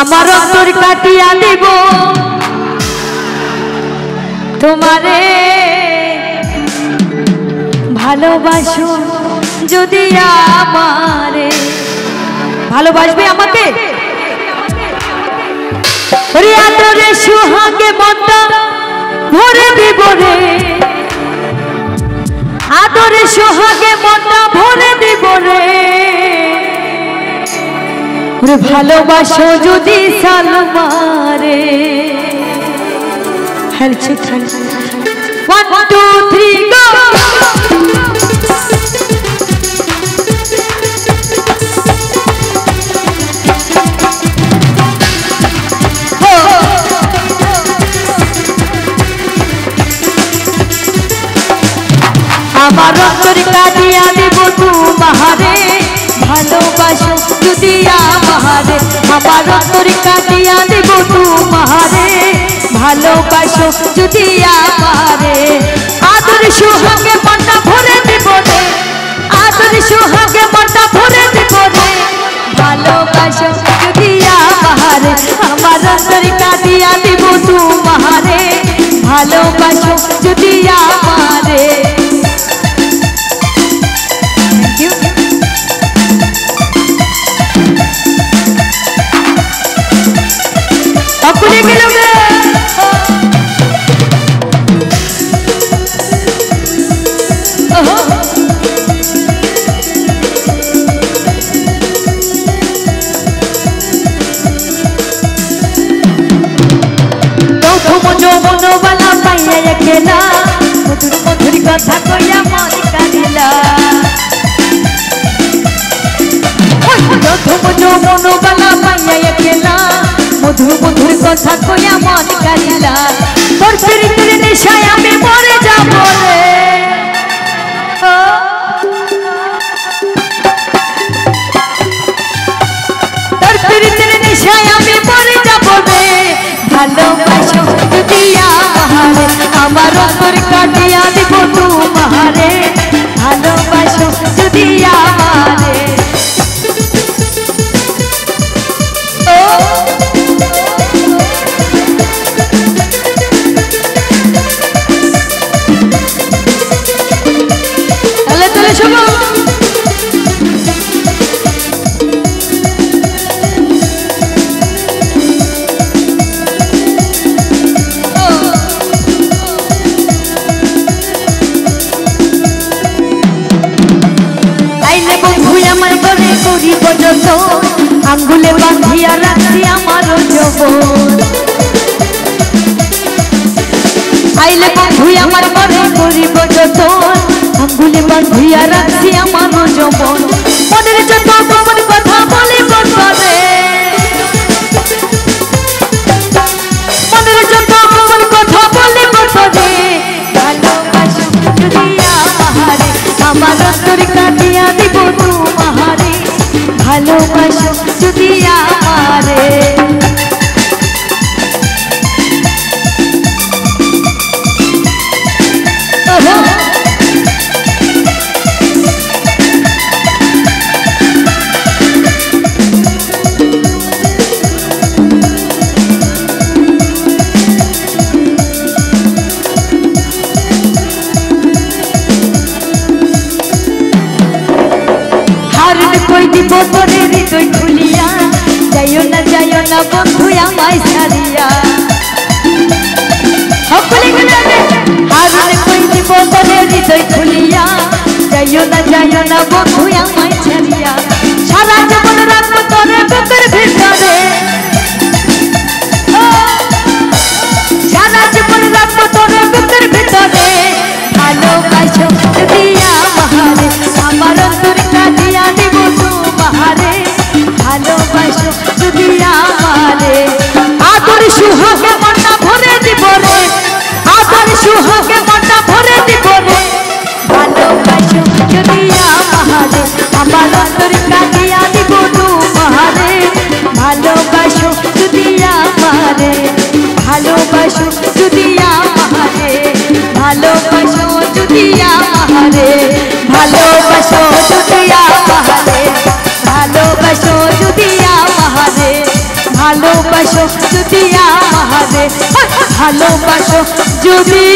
আমার অন্তর কাটিয়া দেব তোমারে ভালোবাসো যদি আমারে ভালোবাসবে আমাকে ওরে আদরে সুহাগে মনটা ভরে দিব রে আদরে সুহাগে মনটা ভরে দিব রে ওরে ভালোবাসো যদি সালমারে হেলছে 1 2 3 গো আমার অন্তর কাটিয়া দেব তোমারে ভালোবাসো যদি আমারে আমার অন্তর কাটিয়া দেব তোমারে ভালোবাসো যদি আমারে আদর সুহাগে মনটা ভরে দেব রে আদর সুহাগে মনটা ভরে দেব রে ভালোবাসো যদি আমারে আমার অন্তর কাটিয়া দেব তোমারে ভালোবাসো যদি আমারে কথা কইয়া মন কাঁদিলা প্রথম যৌবনবালা পাইয়া একলা মধুর মধুর কথা কইয়া মন কাঁদিলা তোর প্রীতির নেশায় আমি মরে যাব রে তোর প্রীতির নেশায় আমি মরে যাব রে ভালোবাসো যদি আমারে আমার অন্তর কাটিয়া দিব তোমারে ভালোবাসো যদি আমারে তাহলে তাহলে শোনো আঙ্গুলে বাঁধিয়া রাখছি আমার যৌবন আইলে বন্ধু আমার ঘরে করিব যতন আঙ্গুলে বাঁধিয়া রাখছি আমার যৌবন মনের যত গোপন কথা বলিব তরে মনের যত গোপন কথা বলিব তরে ভালোবাসো যদি আমারে আমার অন্তর কাটিয়া দিব তোমারে ভালোবাসো যদি আমারে কই দিব তোরে হৃদয় খুলিয়া যাইও না বন্ধু আমায় ছাড়িয়া সকলে গেলে হারুনে কই দিব তোরে হৃদয় খুলিয়া যাইও না বন্ধু আমায় ছাড়িয়া সারা জীবন রাখবো তোরে বুকের ভিতরে সারা জীবন রাখবো তোরে বুকের ভিতরে ভালোবাসো যদি আমারে আমার অন্তর কাটিয়া দিব তোমারে ভালোবাসো যদি আমারে আদর সুহাগে মনটা ভরে দিব রে আদর সুহাগে মনটা ভরে দিব রে ভালোবাসো যদি আমারে আমার অন্তর কাটিয়া দিব তোমারে ভালোবাসো যদি আমারে ভালোবাসো যদি আমারে ভালোবাসো যদি আমারে ভালোবাসো যদি আমারে ভালোবাসো যদি আমারে ভালোবাসো যদি আমারে ভালোবাসো যদি